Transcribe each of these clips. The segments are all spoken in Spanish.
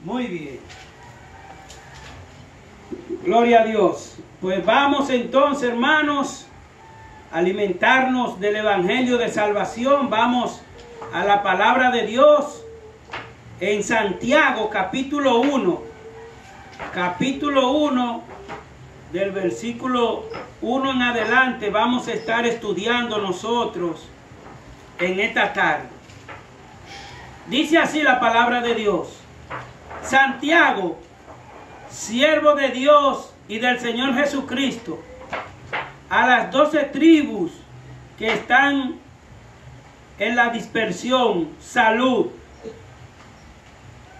Muy bien. Gloria a Dios. Pues vamos entonces, hermanos, a alimentarnos del Evangelio de Salvación. Vamos a la palabra de Dios en Santiago, capítulo 1. Capítulo 1, del versículo 1 en adelante, vamos a estar estudiando nosotros en esta tarde. Dice así la palabra de Dios. Santiago, siervo de Dios y del Señor Jesucristo, a las 12 tribus que están en la dispersión, salud.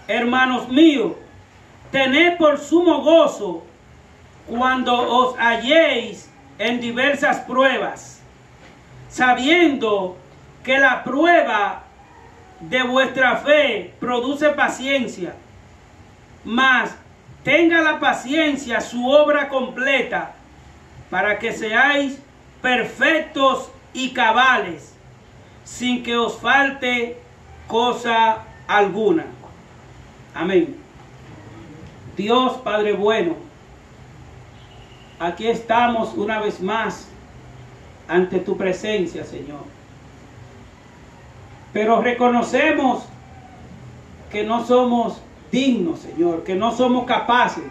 Hermanos míos, tened por sumo gozo cuando os halléis en diversas pruebas, sabiendo que la prueba de vuestra fe produce paciencia, mas tenga la paciencia su obra completa, para que seáis perfectos y cabales, sin que os falte cosa alguna. Amén. Dios Padre bueno, aquí estamos una vez más ante tu presencia, Señor. Pero reconocemos que no somos dignos, Señor, que no somos capaces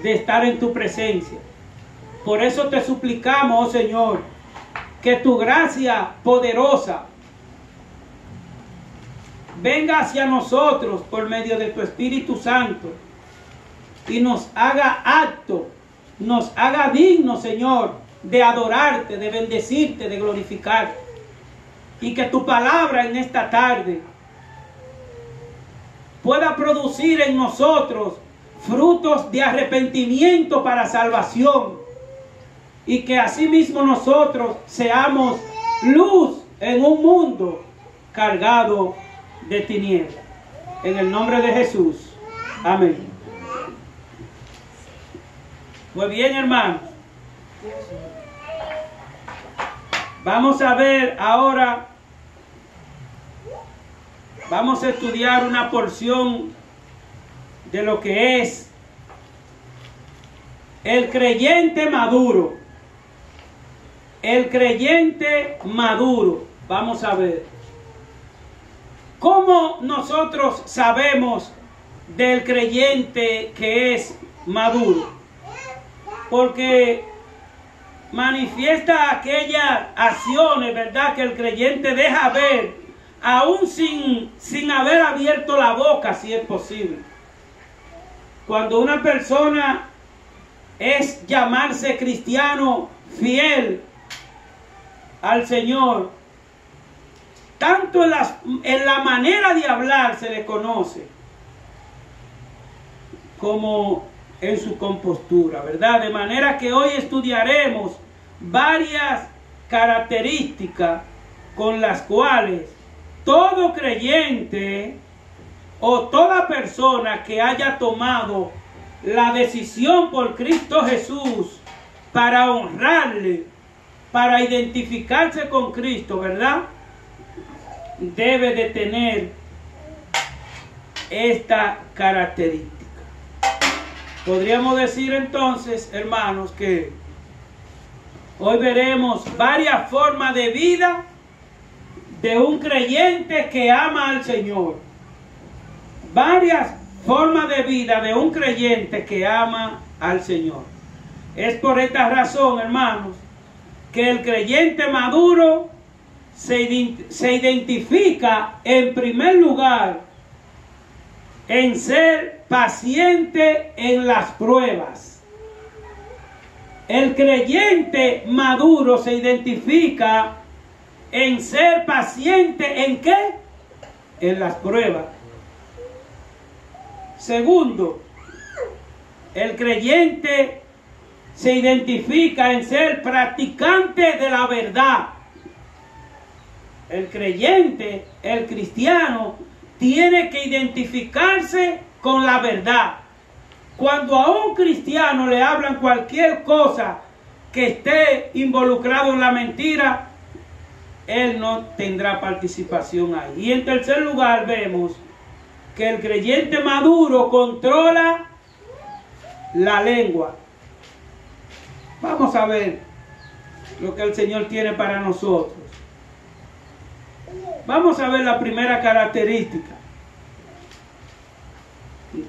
de estar en tu presencia. Por eso te suplicamos, oh Señor, que tu gracia poderosa venga hacia nosotros por medio de tu Espíritu Santo y nos haga apto, nos haga digno, Señor, de adorarte, de bendecirte, de glorificarte. Y que tu palabra en esta tarde pueda producir en nosotros frutos de arrepentimiento para salvación. Y que asimismo nosotros seamos luz en un mundo cargado de tinieblas. En el nombre de Jesús. Amén. Pues bien, hermanos. Vamos a ver ahora. Vamos a estudiar una porción de lo que es el creyente maduro. El creyente maduro. Vamos a ver. ¿Cómo nosotros sabemos del creyente que es maduro? Porque manifiesta aquellas acciones, ¿verdad?, que el creyente deja ver, aún sin haber abierto la boca, si es posible. Cuando una persona es llamarse cristiano fiel al Señor, tanto en la manera de hablar se le conoce, como en su compostura, ¿verdad? De manera que hoy estudiaremos varias características con las cuales todo creyente o toda persona que haya tomado la decisión por Cristo Jesús para honrarle, para identificarse con Cristo, ¿verdad?, debe de tener esta característica. Podríamos decir entonces, hermanos, que hoy veremos varias formas de vida de un creyente que ama al Señor. Varias formas de vida de un creyente que ama al Señor. Es por esta razón, hermanos, que el creyente maduro se identifica en primer lugar en ser paciente en las pruebas. El creyente maduro se identifica en ser paciente ¿en qué? En las pruebas. Segundo, el creyente se identifica en ser practicante de la verdad. El creyente, el cristiano, tiene que identificarse con la verdad. Cuando a un cristiano le hablan cualquier cosa que esté involucrado en la mentira, él no tendrá participación ahí. Y en tercer lugar vemos que el creyente maduro controla la lengua. Vamos a ver lo que el Señor tiene para nosotros. Vamos a ver la primera característica.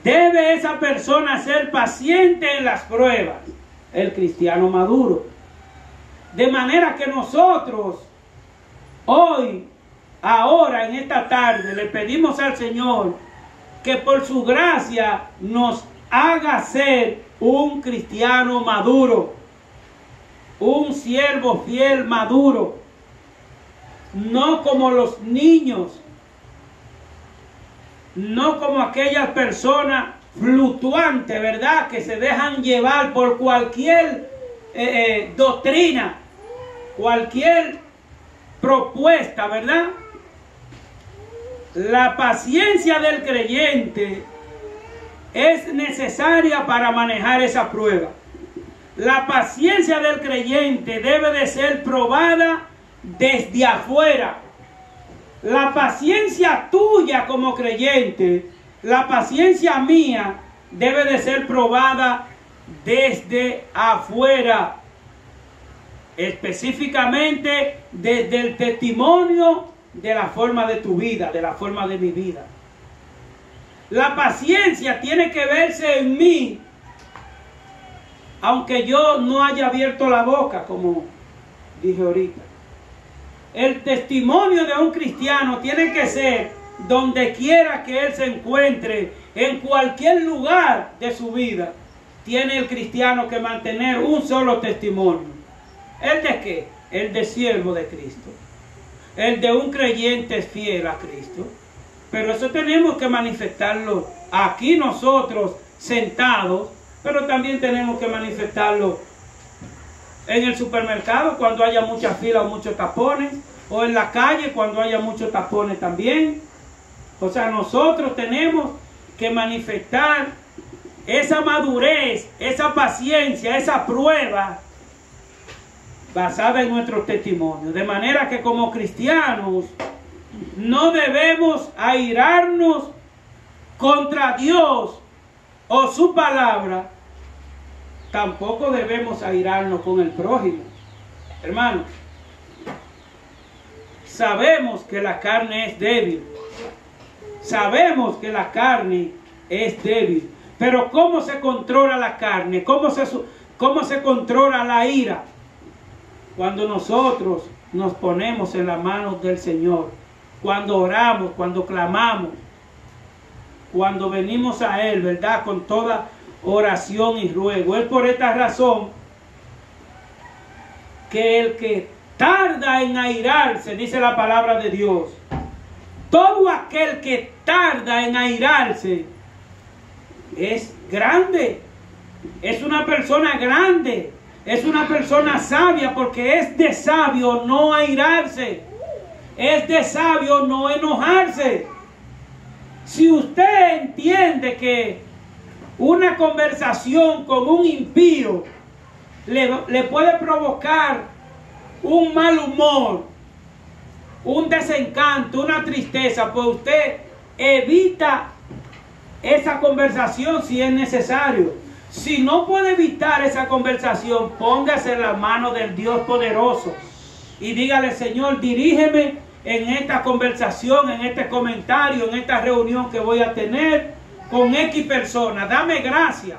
Debe esa persona ser paciente en las pruebas, el cristiano maduro. De manera que nosotros hoy, ahora, en esta tarde, le pedimos al Señor que por su gracia nos haga ser un cristiano maduro, un siervo fiel maduro, no como los niños, no como aquellas personas fluctuantes, ¿verdad?, que se dejan llevar por cualquier doctrina, cualquier propuesta, ¿verdad? La paciencia del creyente es necesaria para manejar esa prueba. La paciencia del creyente debe de ser probada desde afuera. La paciencia tuya como creyente, la paciencia mía, debe de ser probada desde afuera. Específicamente desde el testimonio de la forma de tu vida, de la forma de mi vida. La paciencia tiene que verse en mí, aunque yo no haya abierto la boca, como dije ahorita. El testimonio de un cristiano tiene que ser donde quiera que él se encuentre, en cualquier lugar de su vida. Tiene el cristiano que mantener un solo testimonio. ¿El de qué? El de siervo de Cristo. El de un creyente fiel a Cristo. Pero eso tenemos que manifestarlo aquí nosotros sentados, pero también tenemos que manifestarlo en el supermercado cuando haya mucha fila o muchos tapones, o en la calle cuando haya muchos tapones también. O sea, nosotros tenemos que manifestar esa madurez, esa paciencia, esa prueba basada en nuestro testimonio. De manera que como cristianos no debemos airarnos contra Dios o su palabra. Tampoco debemos airarnos con el prójimo. Hermanos, sabemos que la carne es débil. Sabemos que la carne es débil. Pero ¿cómo se controla la carne? ¿Cómo se controla la ira? Cuando nosotros nos ponemos en las manos del Señor, cuando oramos, cuando clamamos, cuando venimos a Él, ¿verdad?, con toda oración y ruego. Es por esta razón que el que tarda en airarse, dice la palabra de Dios, todo aquel que tarda en airarse es grande, es una persona grande, es una persona sabia, porque es de sabio no airarse, es de sabio no enojarse. Si usted entiende que una conversación con un impío le puede provocar un mal humor, un desencanto, una tristeza, pues usted evita esa conversación si es necesario. Si no puede evitar esa conversación, póngase en la mano del Dios poderoso y dígale: Señor, dirígeme en esta conversación, en este comentario, en esta reunión que voy a tener con X persona. Dame gracia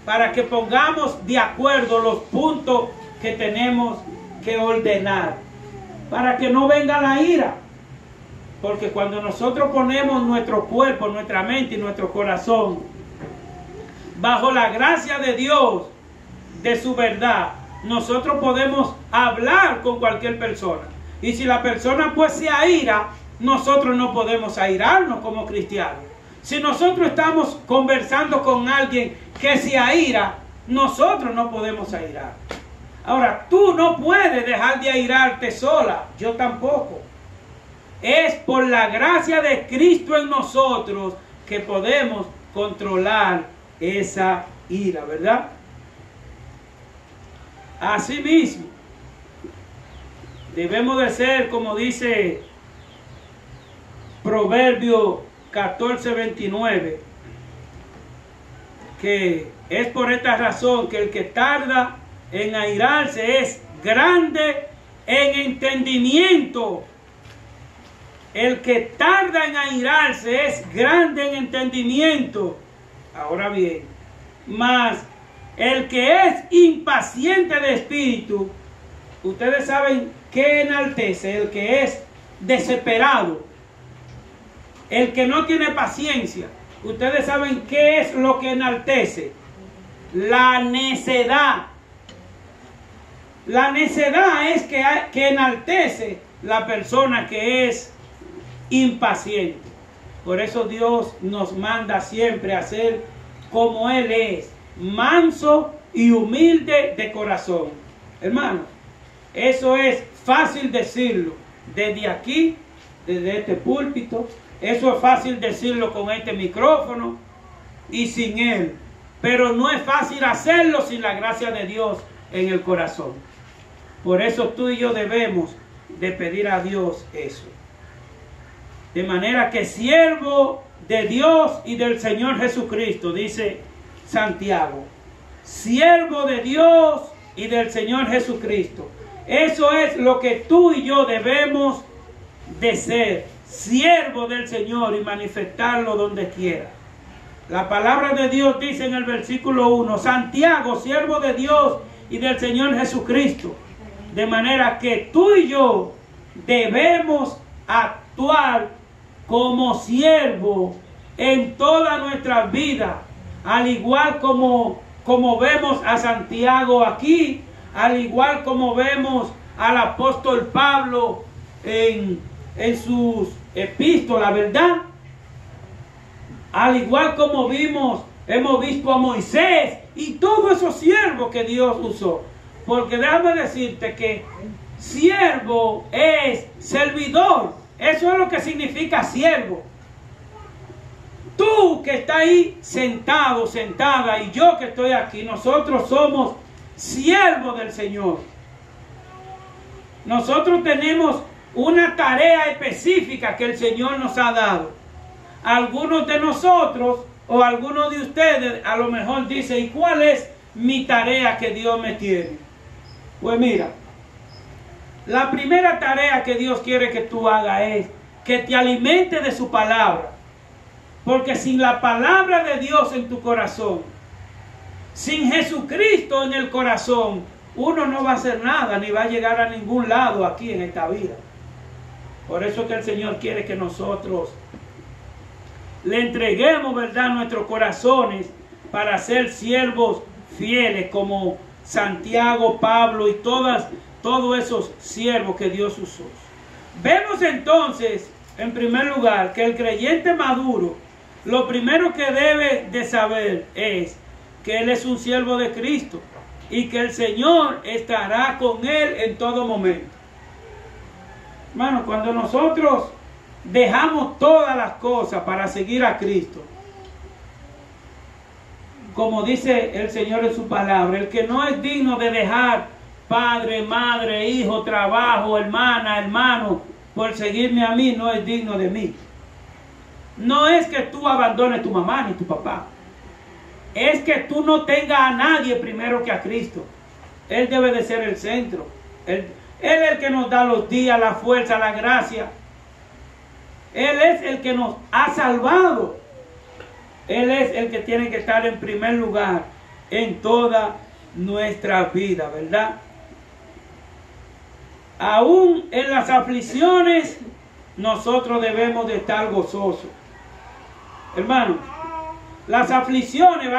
para que pongamos de acuerdo los puntos que tenemos que ordenar, para que no venga la ira. Porque cuando nosotros ponemos nuestro cuerpo, nuestra mente y nuestro corazón bajo la gracia de Dios, de su verdad, nosotros podemos hablar con cualquier persona. Y si la persona pues se aira, nosotros no podemos airarnos como cristianos. Si nosotros estamos conversando con alguien que se aira, nosotros no podemos airar. Ahora, tú no puedes dejar de airarte sola, yo tampoco. Es por la gracia de Cristo en nosotros que podemos controlar esa ira, ¿verdad? Asimismo, debemos de ser, como dice Proverbio 14:29, que es por esta razón que el que tarda en airarse es grande en entendimiento. El que tarda en airarse es grande en entendimiento. Ahora bien, mas el que es impaciente de espíritu, ustedes saben qué enaltece, el que es desesperado, el que no tiene paciencia. Ustedes saben qué es lo que enaltece. La necedad. La necedad es que enaltece la persona que es impaciente. Por eso Dios nos manda siempre a ser como Él es, manso y humilde de corazón. Hermanos, eso es fácil decirlo desde aquí, desde este púlpito. Eso es fácil decirlo con este micrófono y sin Él. Pero no es fácil hacerlo sin la gracia de Dios en el corazón. Por eso tú y yo debemos de pedir a Dios eso. De manera que siervo de Dios y del Señor Jesucristo, dice Santiago. Siervo de Dios y del Señor Jesucristo. Eso es lo que tú y yo debemos de ser. Siervo del Señor y manifestarlo donde quiera. La palabra de Dios dice en el versículo 1, Santiago, siervo de Dios y del Señor Jesucristo. De manera que tú y yo debemos actuar como siervo en toda nuestra vida, al igual como vemos a Santiago aquí, al igual como vemos al apóstol Pablo en sus epístolas, ¿verdad? Al igual como hemos visto a Moisés y todos esos siervos que Dios usó. Porque déjame decirte que siervo es servidor. Eso es lo que significa siervo. Tú que estás ahí sentado, sentada, y yo que estoy aquí, nosotros somos siervos del Señor. Nosotros tenemos una tarea específica que el Señor nos ha dado. Algunos de nosotros o algunos de ustedes a lo mejor dicen, ¿y cuál es mi tarea que Dios me tiene? Pues mira, la primera tarea que Dios quiere que tú hagas es que te alimentes de su palabra. Porque sin la palabra de Dios en tu corazón, sin Jesucristo en el corazón, uno no va a hacer nada, ni va a llegar a ningún lado aquí en esta vida. Por eso que el Señor quiere que nosotros le entreguemos, ¿verdad?, nuestros corazones para ser siervos fieles como Santiago, Pablo y todos esos siervos que Dios usó. Vemos entonces, en primer lugar, que el creyente maduro, lo primero que debe de saber es que él es un siervo de Cristo y que el Señor estará con él en todo momento. Hermano, cuando nosotros dejamos todas las cosas para seguir a Cristo, como dice el Señor en su palabra, el que no es digno de dejar padre, madre, hijo, trabajo, hermana, hermano, por seguirme a mí, no es digno de mí. No es que tú abandones tu mamá ni tu papá. Es que tú no tengas a nadie primero que a Cristo. Él debe de ser el centro. Él es el que nos da los días, la fuerza, la gracia. Él es el que nos ha salvado. Él es el que tiene que estar en primer lugar en toda nuestra vida, ¿verdad? Aún en las aflicciones, nosotros debemos de estar gozosos. Hermanos, las aflicciones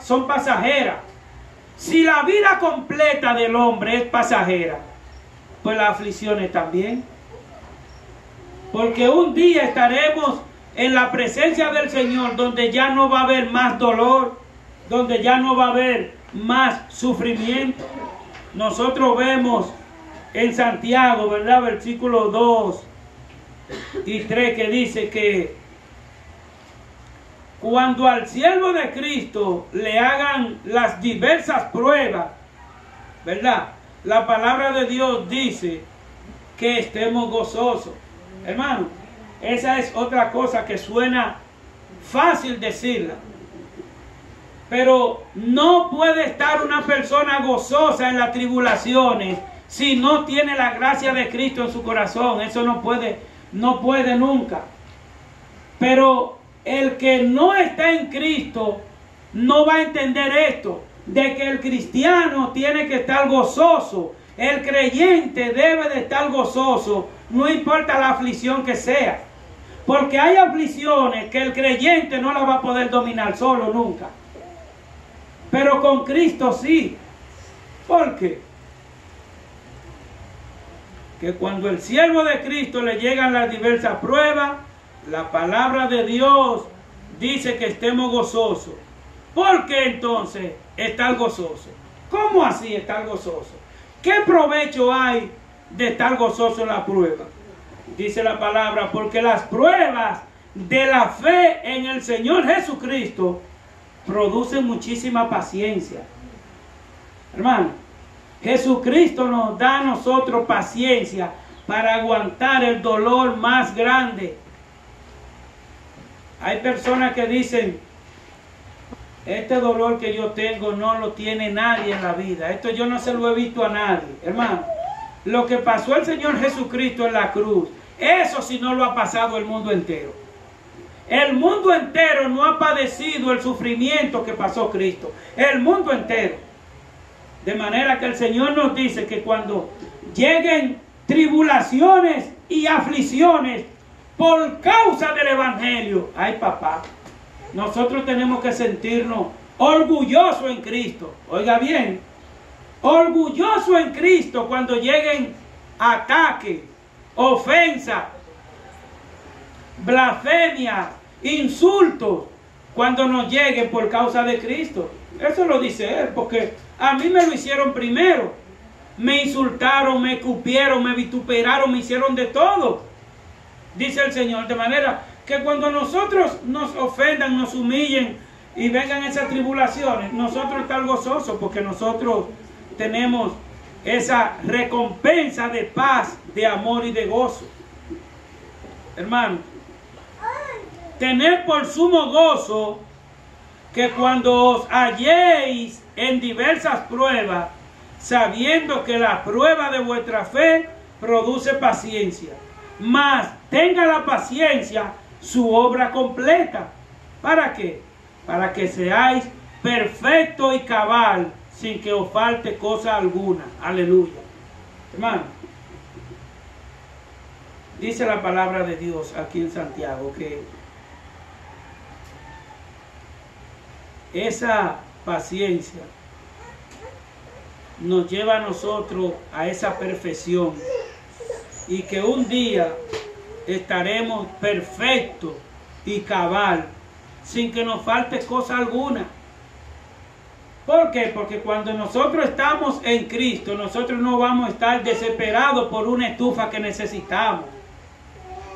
son pasajeras. Si la vida completa del hombre es pasajera, pues las aflicciones también. Porque un día estaremos en la presencia del Señor, donde ya no va a haber más dolor, donde ya no va a haber más sufrimiento. Nosotros vemos en Santiago, ¿verdad?, versículos 2 y 3, que dice que cuando al siervo de Cristo le hagan las diversas pruebas, ¿verdad?, la palabra de Dios dice que estemos gozosos. Hermano, esa es otra cosa que suena fácil decirla. Pero no puede estar una persona gozosa en las tribulaciones si no tiene la gracia de Cristo en su corazón. Eso no puede nunca. Pero el que no está en Cristo no va a entender esto, de que el cristiano tiene que estar gozoso. El creyente debe de estar gozoso, no importa la aflicción que sea. Porque hay aflicciones que el creyente no las va a poder dominar solo nunca. Pero con Cristo sí. ¿Por qué? Que cuando el siervo de Cristo le llegan las diversas pruebas, la palabra de Dios dice que estemos gozosos. ¿Por qué entonces estar gozoso? ¿Cómo así estar gozoso? ¿Qué provecho hay de estar gozoso en la prueba? Dice la palabra, porque las pruebas de la fe en el Señor Jesucristo producen muchísima paciencia. Hermano, Jesucristo nos da a nosotros paciencia para aguantar el dolor más grande. Hay personas que dicen, este dolor que yo tengo no lo tiene nadie en la vida. Esto yo no se lo he visto a nadie. Hermano, lo que pasó el Señor Jesucristo en la cruz, eso sí no lo ha pasado el mundo entero. El mundo entero no ha padecido el sufrimiento que pasó Cristo. El mundo entero. De manera que el Señor nos dice que cuando lleguen tribulaciones y aflicciones por causa del Evangelio, ay papá, nosotros tenemos que sentirnos orgullosos en Cristo. Oiga bien, orgullosos en Cristo cuando lleguen ataques, ofensas, blasfemias, insultos, cuando nos lleguen por causa de Cristo. Eso lo dice Él, porque a mí me lo hicieron primero. Me insultaron, me escupieron, me vituperaron, me hicieron de todo. Dice el Señor, de manera que cuando nosotros nos ofendan, nos humillen y vengan esas tribulaciones, nosotros estamos gozosos porque nosotros tenemos esa recompensa de paz, de amor y de gozo. Hermano, tener por sumo gozo que cuando os halléis en diversas pruebas, sabiendo que la prueba de vuestra fe produce paciencia, mas tenga la paciencia su obra completa. ¿Para qué? Para que seáis perfecto y cabal, sin que os falte cosa alguna. Aleluya. Hermano, dice la palabra de Dios aquí en Santiago que esa paciencia nos lleva a nosotros a esa perfección y que un día estaremos perfectos y cabal sin que nos falte cosa alguna. ¿Por qué? Porque cuando nosotros estamos en Cristo, nosotros no vamos a estar desesperados por una estufa que necesitamos.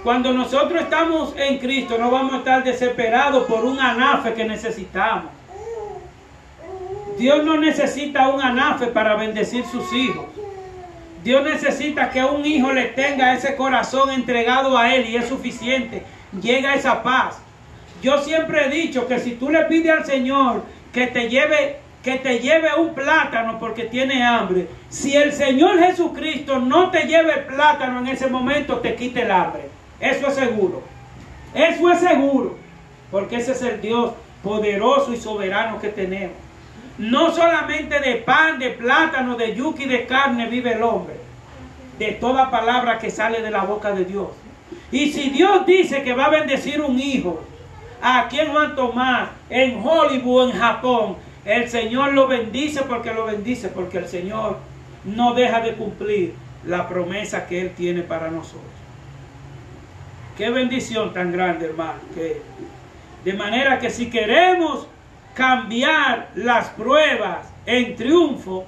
Cuando nosotros estamos en Cristo, no vamos a estar desesperados por un anafe que necesitamos. Dios no necesita un anafe para bendecir sus hijos. Dios necesita que un hijo le tenga ese corazón entregado a Él y es suficiente. Llega esa paz. Yo siempre he dicho que si tú le pides al Señor que te lleve un plátano porque tiene hambre, si el Señor Jesucristo no te lleve plátano en ese momento, te quite el hambre. Eso es seguro. Eso es seguro. Porque ese es el Dios poderoso y soberano que tenemos. No solamente de pan, de plátano, de yuca y de carne vive el hombre. De toda palabra que sale de la boca de Dios. Y si Dios dice que va a bendecir un hijo, aquí en Juan Tomás, en Hollywood, en Japón, el Señor lo bendice, porque el Señor no deja de cumplir la promesa que Él tiene para nosotros. Qué bendición tan grande, hermano. De manera que si queremos cambiar las pruebas en triunfo,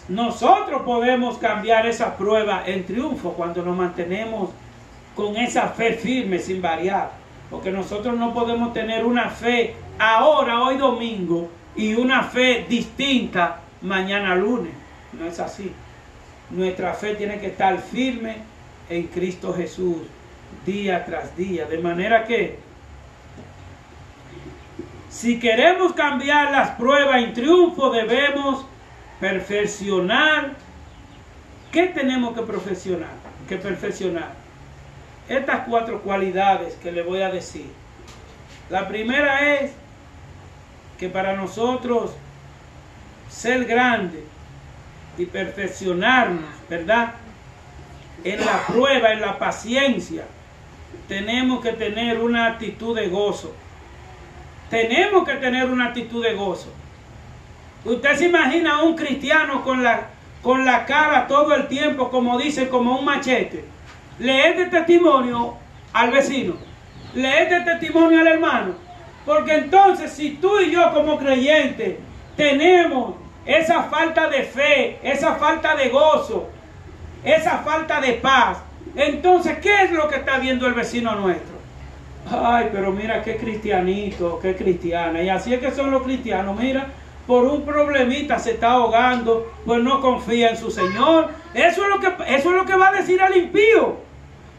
nosotros podemos cambiar esa prueba en triunfo cuando nos mantenemos con esa fe firme sin variar. Porque nosotros no podemos tener una fe ahora, hoy domingo, y una fe distinta mañana lunes. No es así. Nuestra fe tiene que estar firme en Cristo Jesús. día tras día. De manera que, si queremos cambiar las pruebas en triunfo, debemos perfeccionar. ¿Qué tenemos que perfeccionar? Estas 4 cualidades que le voy a decir. La primera es que para nosotros ser grande y perfeccionarnos, ¿verdad?, en la prueba, en la paciencia, tenemos que tener una actitud de gozo. Tenemos que tener una actitud de gozo. Usted se imagina a un cristiano con la cara todo el tiempo, como dice, como un machete. Lee este testimonio al vecino, lee este testimonio al hermano. Porque entonces, si tú y yo como creyentes tenemos esa falta de fe, esa falta de gozo, esa falta de paz, entonces, ¿qué es lo que está viendo el vecino nuestro? Ay, pero mira qué cristianito, qué cristiana. Y así es que son los cristianos. Mira, por un problemita se está ahogando, pues no confía en su Señor. Eso es lo que va a decir al impío.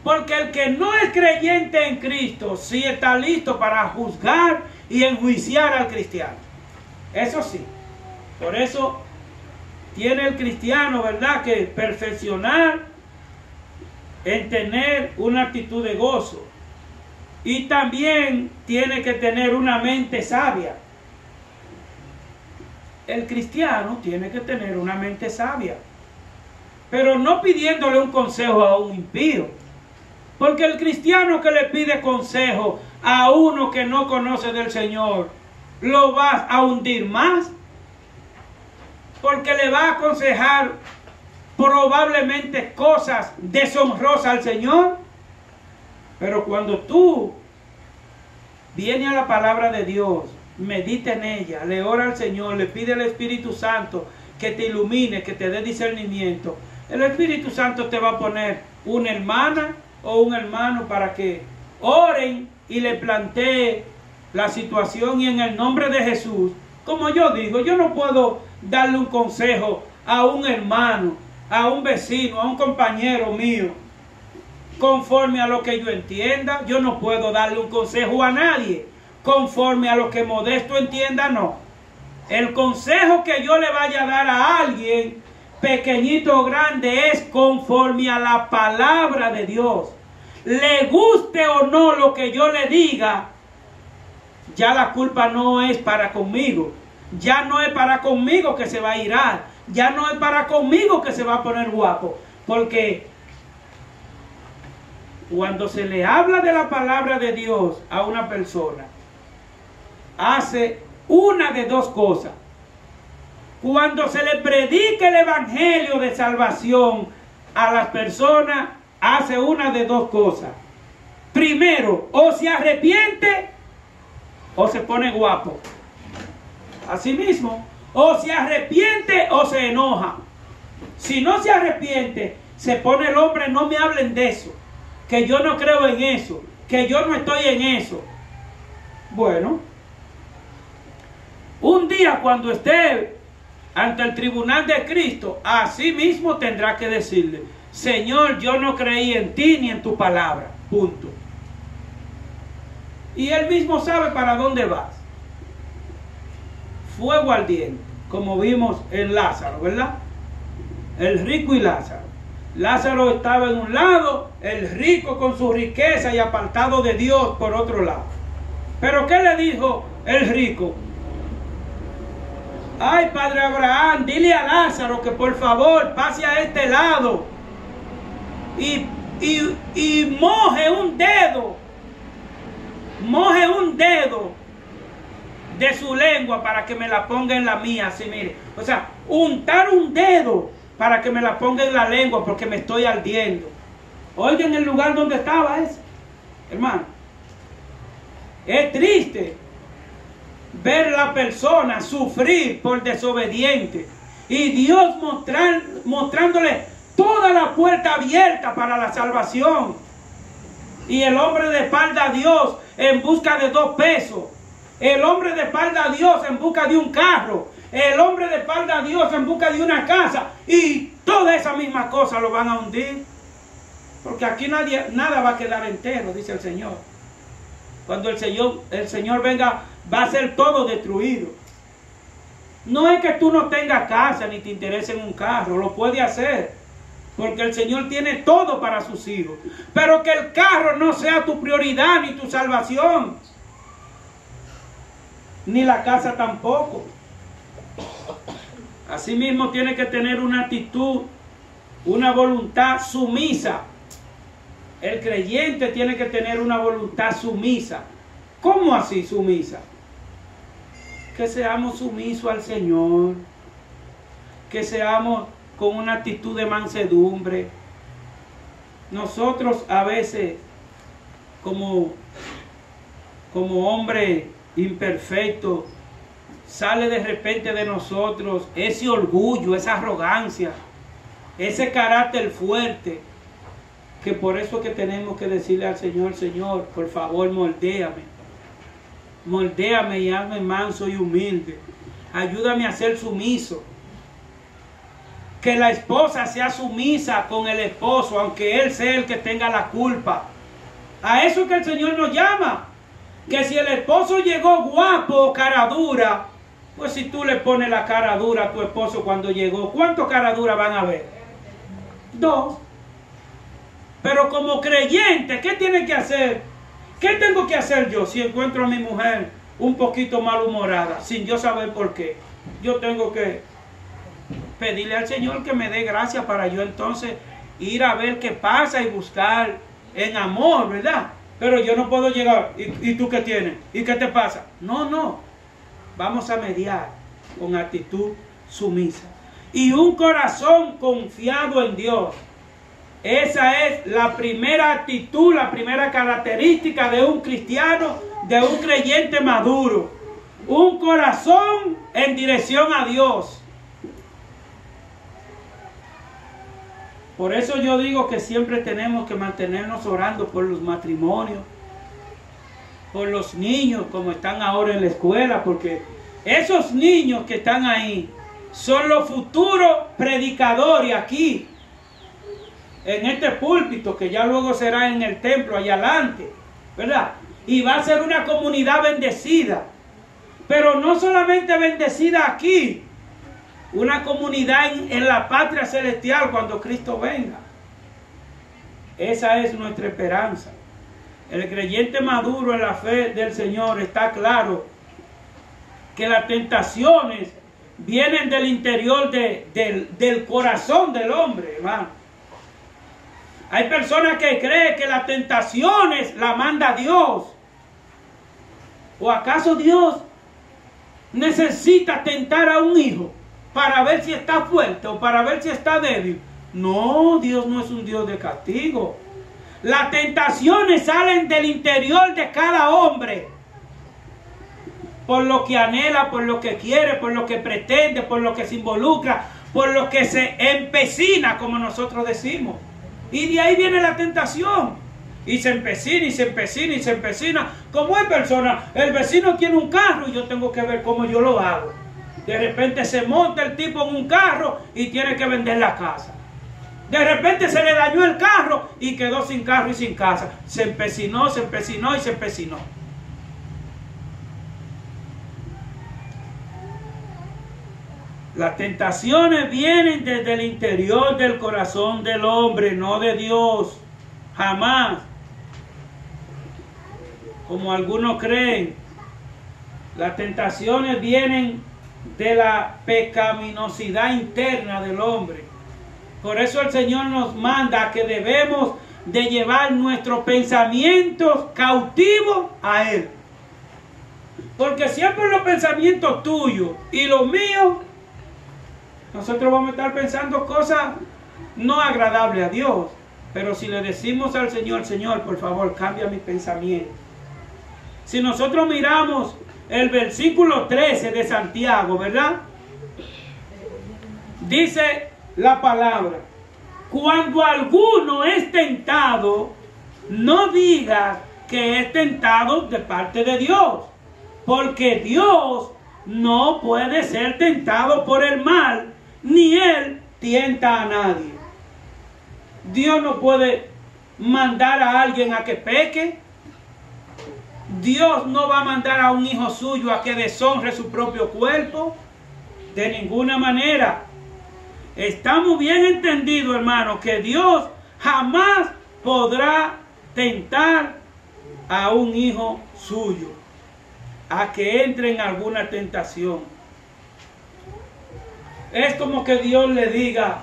Porque el que no es creyente en Cristo, sí está listo para juzgar y enjuiciar al cristiano. Eso sí. Por eso tiene el cristiano, ¿verdad?, que perfeccionar en tener una actitud de gozo. Y también tiene que tener una mente sabia. El cristiano tiene que tener una mente sabia. Pero no pidiéndole un consejo a un impío. Porque el cristiano que le pide consejo a uno que no conoce del Señor, lo va a hundir más. Porque le va a aconsejar probablemente cosas deshonrosas al Señor. Pero cuando tú vienes a la palabra de Dios, medita en ella, le ora al Señor, le pide al Espíritu Santo que te ilumine, que te dé discernimiento, el Espíritu Santo te va a poner una hermana o un hermano para que oren y le plantee la situación. Y en el nombre de Jesús, como yo digo, yo no puedo darle un consejo a un hermano, a un vecino, a un compañero mío, conforme a lo que yo entienda. Yo no puedo darle un consejo a nadie conforme a lo que Modesto entienda, no. El consejo que yo le vaya a dar a alguien, pequeñito o grande, es conforme a la palabra de Dios. Le guste o no lo que yo le diga, ya la culpa no es para conmigo. Ya no es para conmigo que se va a irar. Ya no es para conmigo que se va a poner guapo. Porque cuando se le habla de la palabra de Dios a una persona, hace una de dos cosas. Cuando se le predica el evangelio de salvación a las personas, hace una de dos cosas. Primero, o se arrepiente o se pone guapo. Así mismo, o se arrepiente o se enoja. Si no se arrepiente, se pone el hombre, no me hablen de eso, que yo no creo en eso, que yo no estoy en eso. Bueno, un día cuando esté ante el tribunal de Cristo, así mismo tendrá que decirle: Señor, yo no creí en ti ni en tu palabra, punto. Y él mismo sabe para dónde vas. Fuego ardiente, como vimos en Lázaro, ¿verdad? El rico y Lázaro. Lázaro estaba en un lado, el rico con su riqueza y apartado de Dios por otro lado. Pero ¿qué le dijo el rico? Ay, Padre Abraham, dile a Lázaro que por favor pase a este lado y moje un dedo de su lengua para que me la ponga en la mía, así mire. O sea, untar un dedo para que me la ponga en la lengua porque me estoy ardiendo. Oigan el lugar donde estaba ese, hermano. Es triste ver la persona sufrir por desobediente y Dios mostrándole toda la puerta abierta para la salvación, y el hombre de espalda a Dios en busca de 2 pesos, el hombre de espalda a Dios en busca de un carro, el hombre de espalda a Dios en busca de una casa, y todas esas mismas cosas lo van a hundir. Porque aquí nada va a quedar entero, dice el Señor. Cuando el Señor venga, va a ser todo destruido. No es que tú no tengas casa ni te interese en un carro, lo puede hacer. Porque el Señor tiene todo para sus hijos. Pero que el carro no sea tu prioridad ni tu salvación. Ni la casa tampoco. Asimismo tiene que tener una actitud, una voluntad sumisa. El creyente tiene que tener una voluntad sumisa. ¿Cómo así sumisa? Que seamos sumisos al Señor. Que seamos con una actitud de mansedumbre. Nosotros a veces, como hombre imperfecto, sale de repente de nosotros ese orgullo, esa arrogancia, ese carácter fuerte, que por eso es que tenemos que decirle al Señor: Señor, por favor, moldéame y hazme manso y humilde, ayúdame a ser sumiso. Que la esposa sea sumisa con el esposo, aunque él sea el que tenga la culpa. A eso que el Señor nos llama. Que si el esposo llegó guapo o cara dura, pues si tú le pones la cara dura a tu esposo cuando llegó, ¿cuántos cara dura van a ver? 2. Pero como creyente, ¿qué tiene que hacer? ¿Qué tengo que hacer yo si encuentro a mi mujer un poquito malhumorada, sin yo saber por qué? Yo tengo que pedirle al Señor que me dé gracia para yo entonces ir a ver qué pasa y buscar en amor, ¿verdad? Pero yo no puedo llegar, ¿y tú qué tienes? ¿Y qué te pasa? No. Vamos a mediar con actitud sumisa. Y un corazón confiado en Dios. Esa es la primera actitud, la primera característica de un cristiano, de un creyente maduro. Un corazón en dirección a Dios. Por eso yo digo que siempre tenemos que mantenernos orando por los matrimonios, por los niños como están ahora en la escuela, porque esos niños que están ahí son los futuros predicadores aquí, en este púlpito, que ya luego será en el templo allá adelante, ¿verdad? Y va a ser una comunidad bendecida, pero no solamente bendecida aquí, una comunidad en la patria celestial cuando Cristo venga. Esa es nuestra esperanza. El creyente maduro en la fe del Señor está claro que las tentaciones vienen del interior del corazón del hombre, hermano. Hay personas que creen que las tentaciones las manda Dios. ¿O acaso Dios necesita tentar a un hijo para ver si está fuerte o para ver si está débil? No, Dios no es un Dios de castigo. Las tentaciones salen del interior de cada hombre. Por lo que anhela, por lo que quiere, por lo que pretende, por lo que se involucra, por lo que se empecina, como nosotros decimos. Y de ahí viene la tentación. Y se empecina, y se empecina, y se empecina. Como es persona, el vecino tiene un carro y yo tengo que ver cómo yo lo hago. De repente se monta el tipo en un carro y tiene que vender la casa. De repente se le dañó el carro y quedó sin carro y sin casa. Se empecinó y se empecinó. Las tentaciones vienen desde el interior del corazón del hombre, no de Dios. Jamás. Como algunos creen, las tentaciones vienen de la pecaminosidad interna del hombre. Por eso el Señor nos manda que debemos de llevar nuestros pensamientos cautivos a Él. Porque siempre los pensamientos tuyos y los míos, nosotros vamos a estar pensando cosas no agradables a Dios. Pero si le decimos al Señor: Señor, por favor, cambia mi pensamiento. Si nosotros miramos el versículo 13 de Santiago, ¿verdad? Dice la palabra: cuando alguno es tentado, no diga que es tentado de parte de Dios, porque Dios no puede ser tentado por el mal, ni Él tienta a nadie. Dios no puede mandar a alguien a que peque. Dios no va a mandar a un hijo suyo a que deshonre su propio cuerpo. De ninguna manera. Estamos bien entendidos, hermanos, que Dios jamás podrá tentar a un hijo suyo a que entre en alguna tentación. Es como que Dios le diga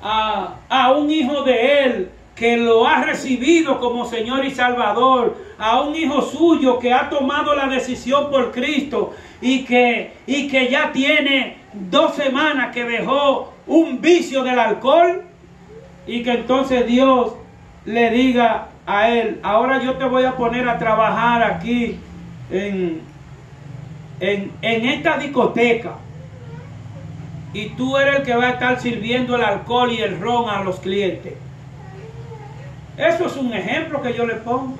a un hijo de él que lo ha recibido como Señor y Salvador, a un hijo suyo que ha tomado la decisión por Cristo y que ya tiene 2 semanas que dejó un vicio del alcohol, y que entonces Dios le diga a él: ahora yo te voy a poner a trabajar aquí en esta discoteca, y tú eres el que va a estar sirviendo el alcohol y el ron a los clientes. Eso es un ejemplo que yo le pongo.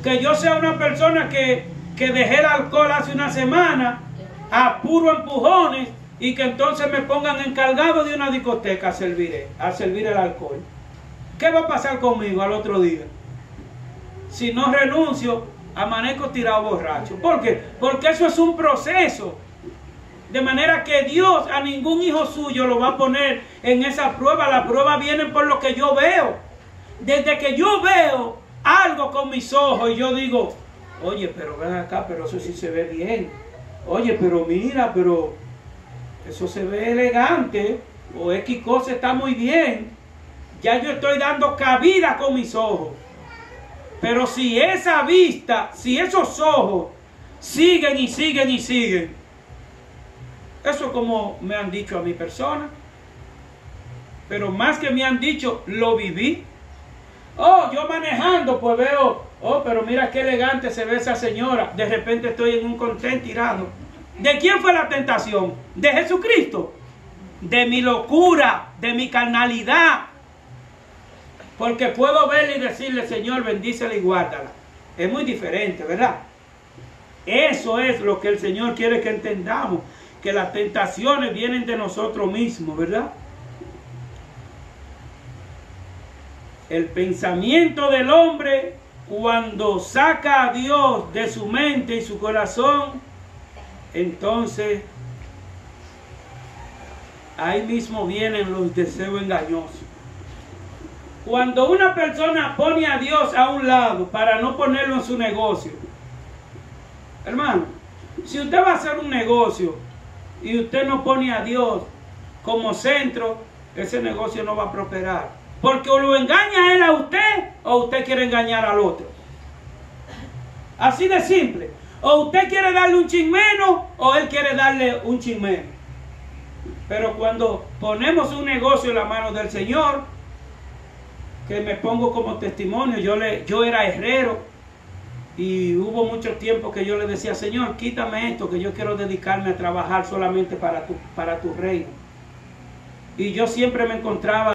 Que yo sea una persona que dejé el alcohol hace una semana a puro empujones, y que entonces me pongan encargado de una discoteca a servir el alcohol. ¿Qué va a pasar conmigo al otro día? Si no renuncio, amanezco tirado borracho. ¿Por qué? Porque eso es un proceso. De manera que Dios a ningún hijo suyo lo va a poner en esa prueba. La prueba viene por lo que yo veo. Desde que yo veo algo con mis ojos y yo digo: oye, pero ven acá, pero eso sí se ve bien. Oye, pero mira, pero eso se ve elegante. O X cosa está muy bien. Ya yo estoy dando cabida con mis ojos. Pero si esa vista, si esos ojos siguen y siguen y siguen, eso es como me han dicho a mi persona. Pero más que me han dicho, lo viví. Oh, yo manejando, pues veo: oh, pero mira qué elegante se ve esa señora. De repente estoy en un contén tirado. ¿De quién fue la tentación? ¿De Jesucristo? De mi locura, de mi carnalidad. Porque puedo verle y decirle: Señor, bendícela y guárdala. Es muy diferente, ¿verdad? Eso es lo que el Señor quiere que entendamos. Que las tentaciones vienen de nosotros mismos, ¿verdad? El pensamiento del hombre, cuando saca a Dios de su mente y su corazón, entonces ahí mismo vienen los deseos engañosos. Cuando una persona pone a Dios a un lado para no ponerlo en su negocio, hermano, si usted va a hacer un negocio y usted no pone a Dios como centro, ese negocio no va a prosperar. Porque o lo engaña él a usted, o usted quiere engañar al otro. Así de simple. O usted quiere darle un chin menos, o él quiere darle un chin menos. Pero cuando ponemos un negocio en la mano del Señor, que me pongo como testimonio, yo era herrero, y hubo mucho tiempo que yo le decía: Señor, quítame esto, que yo quiero dedicarme a trabajar solamente para tu reino. Y yo siempre me encontraba